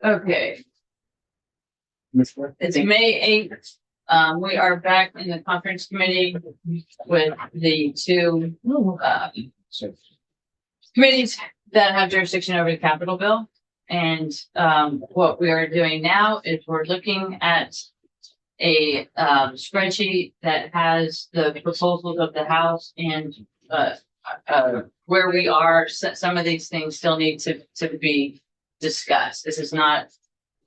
Okay, it's May 8th. We are back in the conference committee with the two committees that have jurisdiction over the Capitol bill. And what we are doing now is we're looking at a spreadsheet that has the proposals of the House and where we are. Some of these things still need to be discussed. This is not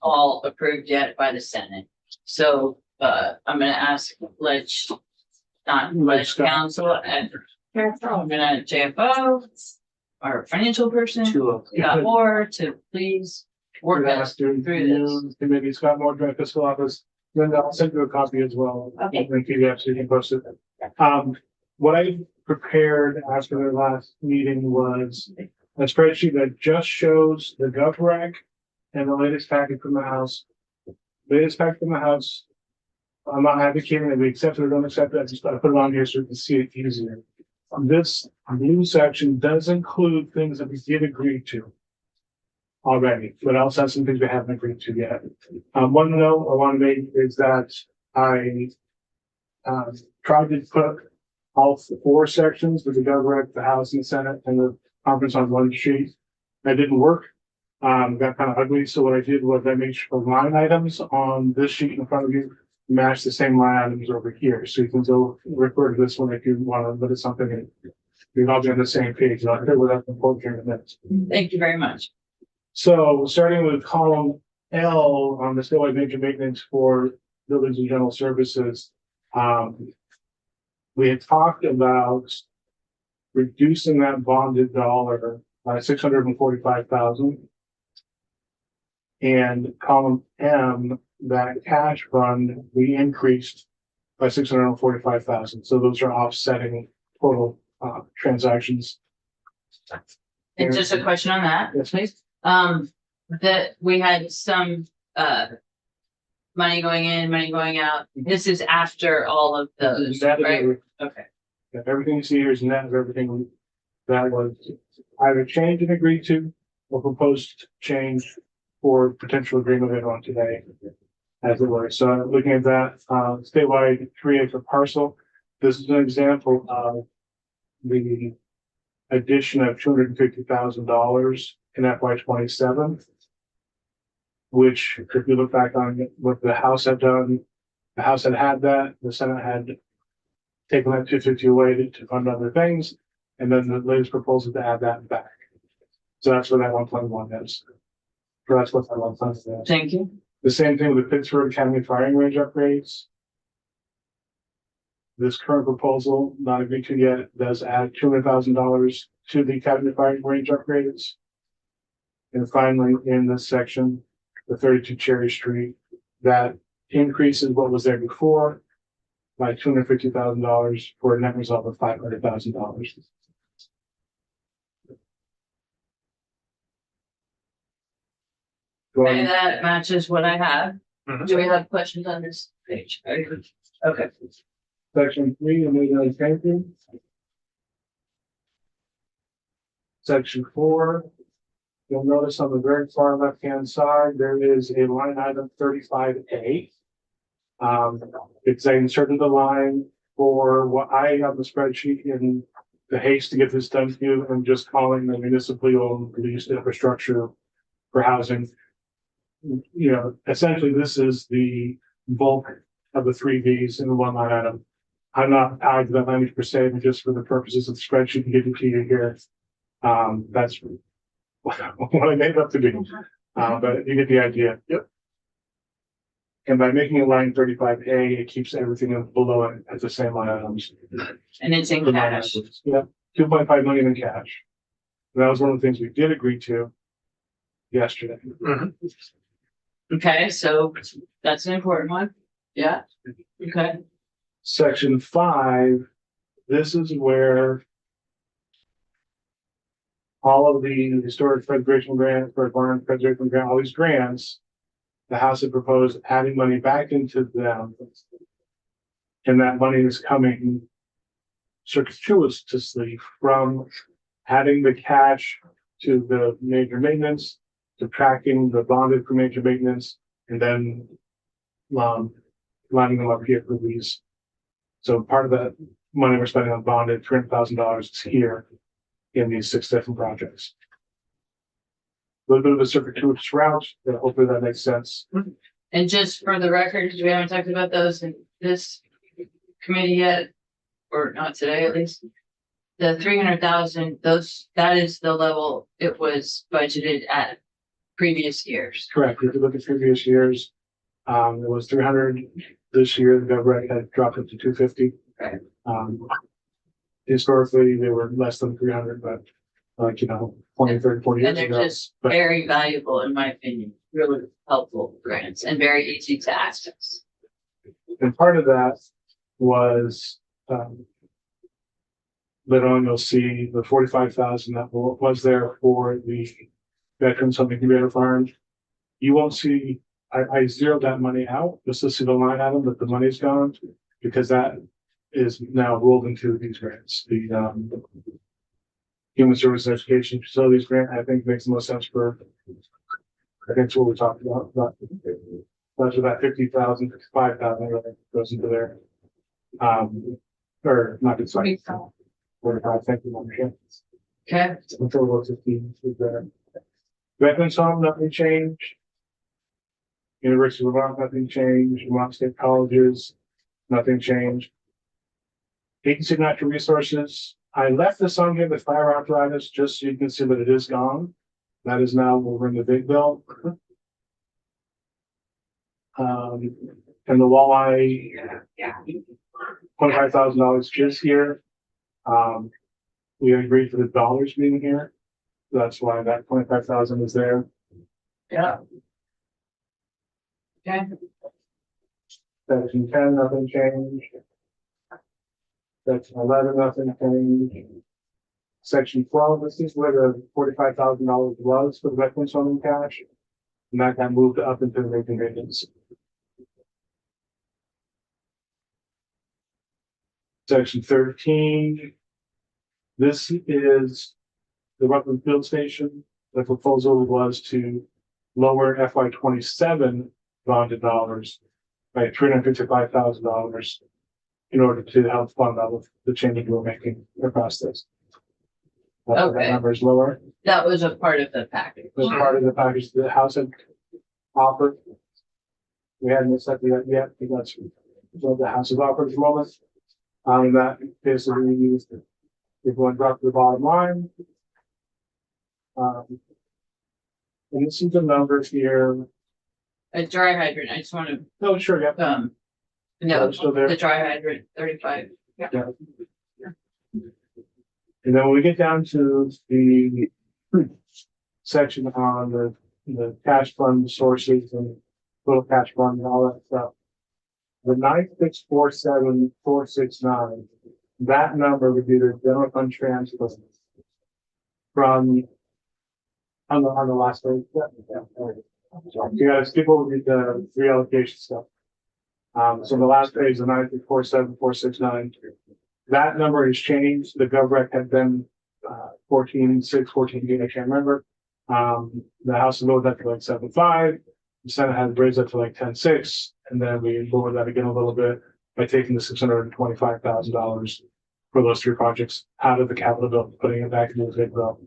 all approved yet by the Senate. So I'm going to ask counsel and I'm going to JFO, our financial person, Scott Moore, to please work us through this. Committee, Scott Moore, Joint Fiscal Office. Then I'll send you a copy as well. Okay. Link PDF so you can post it. What I prepared after the last meeting was a spreadsheet that just shows the GovRec and the latest packet from the House. Latest packet from the House. I'm not advocating that we accept it or don't accept it. I just got to put it on here so we can see it easier. This blue section does include things that we did agree to already, but also has some things we haven't agreed to yet. One note I want to make is that I tried to put all four sections with the GovRec, the House and the Senate, and the conference on one sheet. That didn't work. Got kind of ugly. So what I did was I made sure the line items on this sheet in front of you match the same line items over here. So you can go refer to this one if you want to look at something and you're all on the same page. I'll hit with that report here in a minute. Thank you very much. So starting with column L on the statewide major maintenance for buildings and general services, we had talked about reducing that bonded dollar by $645,000. And column M, that cash fund, we increased by $645,000. So those are offsetting total transactions. And just a question on that, Yes, please. that we had some money going in, money going out. This is after all of those, right? Okay. Yeah, everything you see here is net of everything that was either changed and agreed to or proposed change for potential agreement later on today, as it were. So looking at that statewide 3-acre parcel, this is an example of the addition of $250,000 in FY27, which, if you look back on what the House had done, the House had that, the Senate had taken that 250 away to fund other things, and then the latest proposal to add that back. So that's what that 1.1 is. So that's what that 1.1 is. Thank you. The same thing with the Pittsburgh Academy firing range upgrades. This current proposal, not agreed to yet, does add $200,000 to the Academy firing range upgrades. And finally, in this section, the 32 Cherry Street, that increases what was there before by $250,000 for a net result of $500,000. And that matches what I have. Mhm. Do we have questions on this page? Okay. Section 3, immediately thank you. Section 4, you'll notice on the very far left-hand side, there is a line item 35A. It's I inserted the line for what I have the spreadsheet in the haste to get this done to you. I'm just calling the municipally owned leased infrastructure for housing. You know, essentially this is the bulk of the 3Bs in the one line item. I'm not tied to that language per se, but just for the purposes of the spreadsheet to get it to you here. That's what I made it up to be. But you get the idea. Yep. And by making a line 35A, it keeps everything below it at the same line items. And it's in cash. Yeah, 2.5 million in cash. That was one of the things we did agree to yesterday. Okay, so that's an important one. Yeah. Okay. Section 5, this is where all of the historic preservation grants, for barn preservation grant, all these grants, the House had proposed adding money back into them. And that money is coming circuitously from adding the cash to the major maintenance subtracting the bonded for major maintenance, and then lining them up here for these. So part of that money we're spending on bonded, $300,000 is here in these 6 different projects. A little bit of a circuitous route, but hopefully that makes sense. And just for the record, 'cause we haven't talked about those in this committee yet, or not today at least. The 300,000, that is the level it was budgeted at previous years. Correct. If you look at previous years, it was 300. This year, the government had dropped it to 250. Right. Historically, they were less than 300, but 20, 30, 40 And years they're ago. just But very valuable, in my opinion, really helpful grants and very easy to access. and part of that was, later on, you'll see the 45,000 that was there for the veterans on the commuter farm. You won't see, I zeroed that money out just to see the line item that the money's gone, because that is now rolled into these grants. The Human Service Education Facilities Grant, I think makes the most sense for, I think it's what we're talking about. That's about 50,000, 55,000 that goes into there. Or not, it's like 45, thank you, Mom. Okay, Until those 15 is there. Veterans Home, nothing changed. University of Vermont, nothing changed. Vermont State Colleges, nothing changed. Agency of Natural Resources, I left this on here, the fire arthritis, just so you can see that it is gone. That is now over in the big bill. And the walleye, $25,000 is here. We agreed for the dollars being here. That's why that 25,000 is there. yeah. Okay, Section 10, nothing changed. Section 11, nothing changed. Section 12, this is where the $45,000 was for the veterans home in cash. And that got moved up into the major maintenance. Section 13. This is the Rutland Field Station. The proposal was to lower FY27 bonded dollars by $355,000 in order to help fund all of the changes we're making across this. Okay. That number is lower. that was a part of the package. As part of the package the House had offered. We hadn't accepted that yet, because that's what the House has offered at the moment. That basically used, if one drop to the bottom line. And this is the numbers here. A dry hydrant, I just want to, No, sure, yeah. no, Still there. the dry hydrant, 35. Yeah. And then when we get down to the section on the cash fund sources and total cash fund and all that stuff. The 9647469, that number would be the general fund transfer from on the last page. You gotta skip over the reallocation stuff. So the last page, the 9647469. That number has changed. The GovRec had been 14.6, 14.8, I can't remember. The House has lowered that to like 7.5. The Senate had raised that to like 10.6, and then we lowered that again a little bit by taking the $625,000 for those 3 projects out of the capital bill, putting it back into the big bill.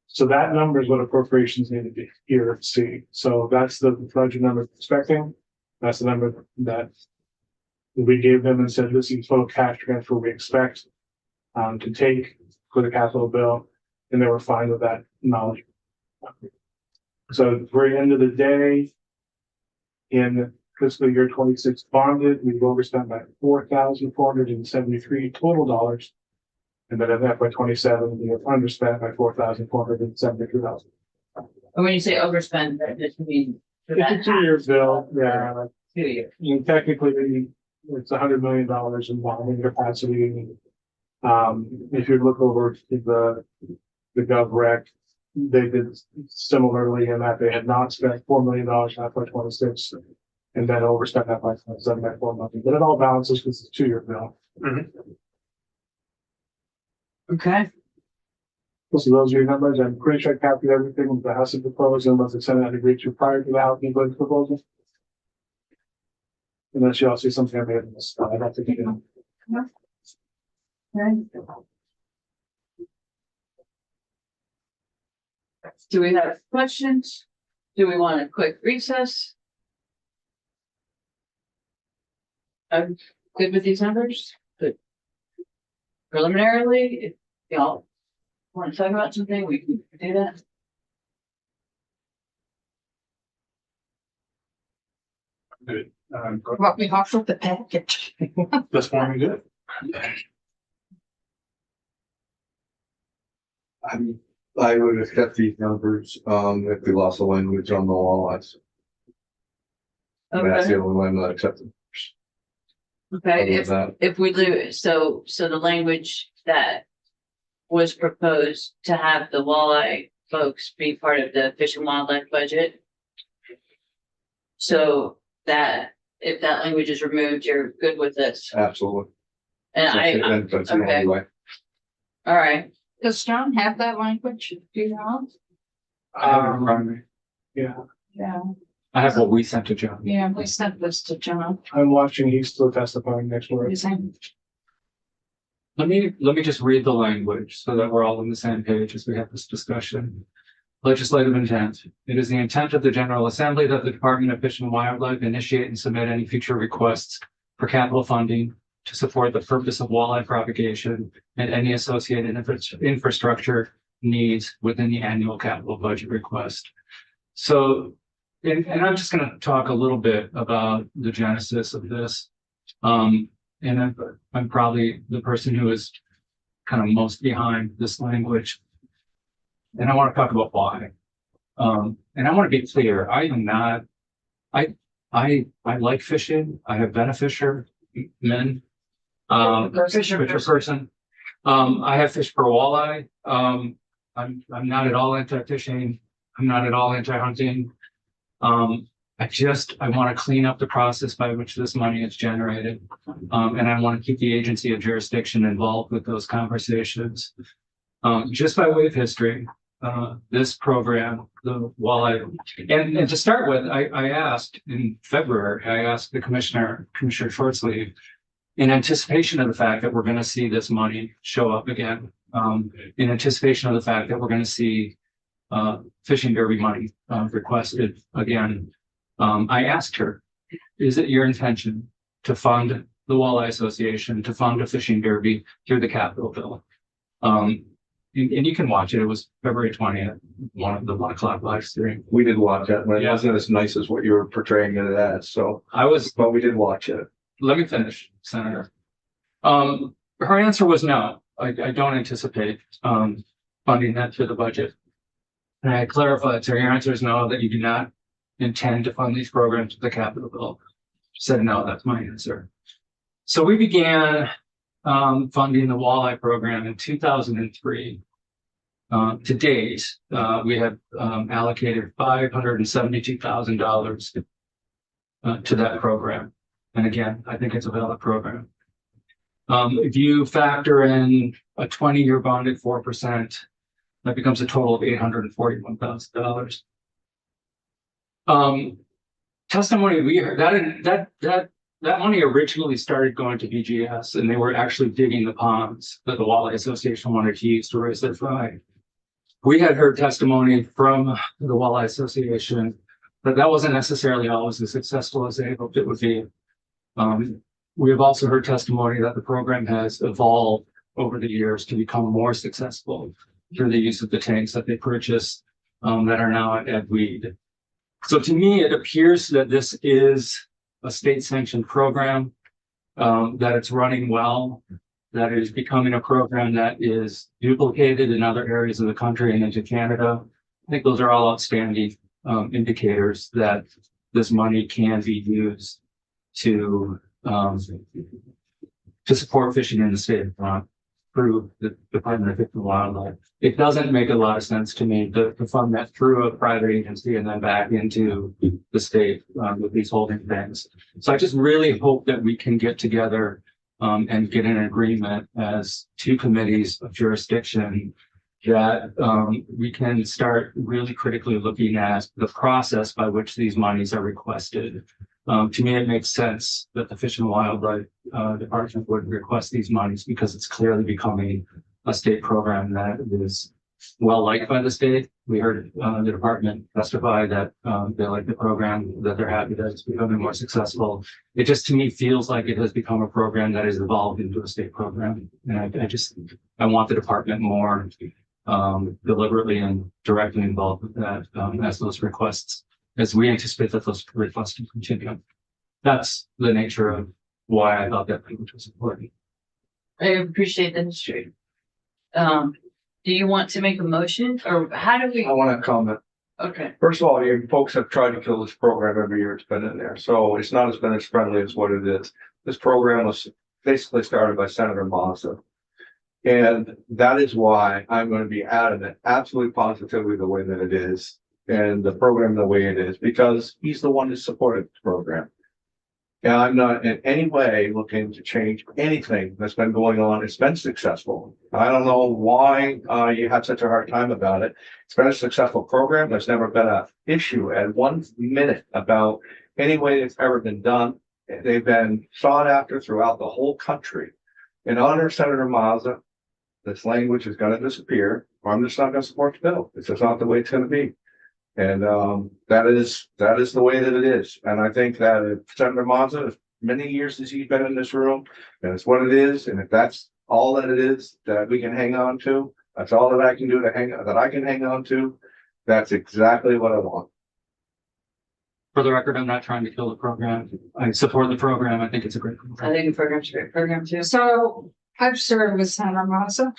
So that number is what appropriations need to be here to see. So that's the budget number we're expecting. That's the number that we gave them and said, this is total cash transfer we expect to take for the capital bill. And they were fine with that knowledge. So at the very end of the day, in fiscal year 26 bonded, we've overspent by $4,473 total dollars. And then at FY27, we have underspent by $4,473. And when you say overspend, that just means. for that It's a 2-year bill, yeah. 2 years. Technically, it's $100 million in bonding capacity. If you look over to the GovRec, they did similarly in that they had not spent $4 million in FY26 and then overspent FY27 by $4 million. But it all balances because it's a 2-year bill. Okay. So those are your numbers. I'm pretty sure I copied everything the House had proposed unless the Senate had agreed to prior to the House budget proposal. Unless you all see something I made in this, I don't think you do. Do we have questions? Do we want a quick recess? I'm good with these numbers, but preliminarily, if y'all want to talk about something, we can do that. Good. What we offer the package. That's fine, we good. I would accept these numbers, if we lost the language on the walleyes. That's Okay, the only one that accepted. okay, if we lose, so the language that was proposed to have the walleye folks be part of the Fish and Wildlife budget. So that, if that language is removed, you're good with this, Absolutely. and That's the only okay. way. all right, Does John have that language? Do you know? I have it in front of me. Yeah, Yeah, I have what we sent to John. yeah, we sent this to John. I'm watching, he's still testifying next week. He's in- Let me just read the language so that we're all on the same page as we have this discussion. Legislative intent. It is the intent of the General Assembly that the Department of Fish and Wildlife initiate and submit any future requests for capital funding to support the purpose of walleye propagation and any associated infrastructure needs within the annual capital budget request. So, and I'm just going to talk a little bit about the genesis of this. And I'm probably the person who is kind of most behind this language. And I want to talk about why. And I want to be clear, I am not, I like fishing. I have been a fisherman, fisher person. I have fished for walleye. I'm not at all anti-fishing. I'm not at all anti-hunting. I want to clean up the process by which this money is generated. And I want to keep the agency of jurisdiction involved with those conversations. Just by way of history, this program, the walleye, and to start with, I asked in February, I asked the Commissioner Shortsleeve, in anticipation of the fact that we're going to see this money show up again, in anticipation of the fact that we're going to see fishing derby money requested again. I asked her, is it your intention to fund the Walleye Association, to fund a fishing derby through the Capitol bill? And you can watch it. It was February 20th, one of the 1 o'clock live stream. We did watch it, but it Yeah. wasn't as nice as what you were portraying it as, so, But but we did watch it. let me finish, Senator. Her answer was no. I don't anticipate funding that through the budget. And I clarified, so your answer is no, that you do not intend to fund these programs with the Capitol bill. She said no, that's my answer. So we began funding the walleye program in 2003. To date, we have allocated $572,000 to that program. And again, I think it's a valid program. If you factor in a 20-year bond at 4%, that becomes a total of $841,000. Testimony we heard that money originally started going to BGS, and they were actually digging the ponds that the Walleye Association wanted to use to raise their fry. We had heard testimony from the Walleye Association that wasn't necessarily always as successful as they hoped it would be. We have also heard testimony that the program has evolved over the years to become more successful through the use of the tanks that they purchased that are now at Weed. So to me, it appears that this is a state-sanctioned program, that it's running well, that it is becoming a program that is duplicated in other areas of the country and into Canada. I think those are all outstanding indicators that this money can be used to support fishing in the state of Vermont through the Department of Fish and Wildlife. It doesn't make a lot of sense to me to fund that through a private agency and then back into the state with these holding things. So I just really hope that we can get together and get an agreement as two committees of jurisdiction that we can start really critically looking at the process by which these monies are requested. To me, it makes sense that the Fish and Wildlife Department would request these monies because it's clearly becoming a state program that is well liked by the state. We heard the department testify that they like the program, that they're happy that it's becoming more successful. It just to me feels like it has become a program that has evolved into a state program. And I want the department more deliberately and directly involved with that as those requests, as we anticipate that those requests will continue. That's the nature of why I thought that language was important. I appreciate the history. Do you want to make a motion or how do we? I want to comment. Okay, First of all, you folks have tried to kill this program every year it's been in there, so it's not as been as friendly as what it is. This program was basically started by Senator Mazza. And that is why I'm going to be adamant, absolutely positively the way that it is, and the program the way it is, because he's the one that supported the program. And I'm not in any way looking to change anything that's been going on. It's been successful. I don't know why you have such a hard time about it. It's been a successful program. There's never been an issue at 1 minute about any way it's ever been done. They've been sought after throughout the whole country. And under Senator Mazza, this language is going to disappear, or I'm just not going to support the bill. It's just not the way it's going to be. And that is the way that it is. And I think that if Senator Mazza, as many years as he's been in this room, and it's what it is, and if that's all that it is that we can hang on to, that's all that I can do that I can hang on to, that's exactly what I want. For the record, I'm not trying to kill the program. I support the program. I think it's a great I program. think the program's a great program too. So I've served with Senator Mazza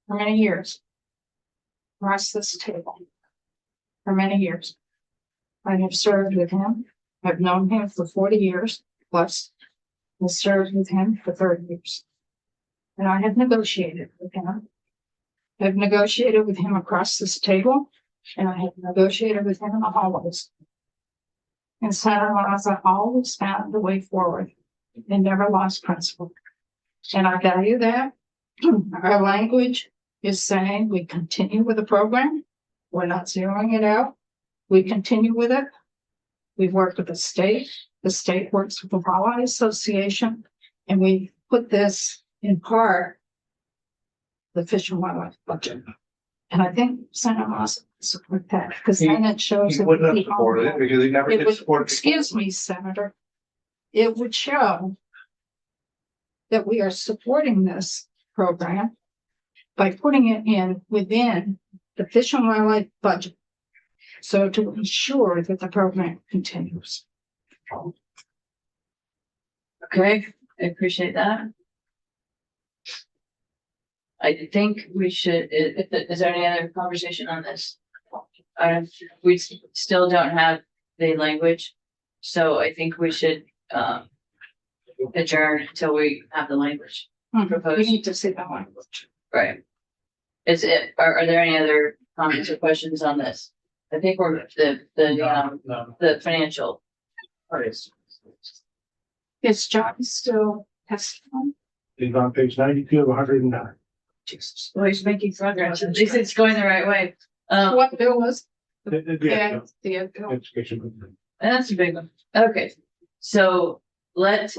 for many years. Across this table. For many years. I have served with him. I've known him for 40 years plus. I served with him for 30 years. And I have negotiated with him. I've negotiated with him across this table, and I have negotiated with him in the hallways. And Senator Mazza always found the way forward and never lost principle. And I value that. Our language is saying we continue with the program. We're not zeroing it out. We continue with it. We've worked with the state. The state works with the Walleye Association. And we put this in part, the Fish and Wildlife budget. And I think Senator Mazza would support that because then it shows. He that wouldn't have we supported it because he never It did would, support it. excuse me, Senator. It would show that we are supporting this program by putting it in within the Fish and Wildlife budget. So to ensure that the program continues. Okay, I appreciate that. I think we should, is there any other conversation on this? We still don't have the language, so I think we should adjourn until we have the language. We Proposed. need to see the language. Right. Are there any other comments or questions on this? I think we're the financial. Is John still testifying? He's on page 92 of 109. Jesus. Well, he's making progress. At least it's going the right way. What bill was? Yeah, The bill. education. That's a big one. Okay, so let's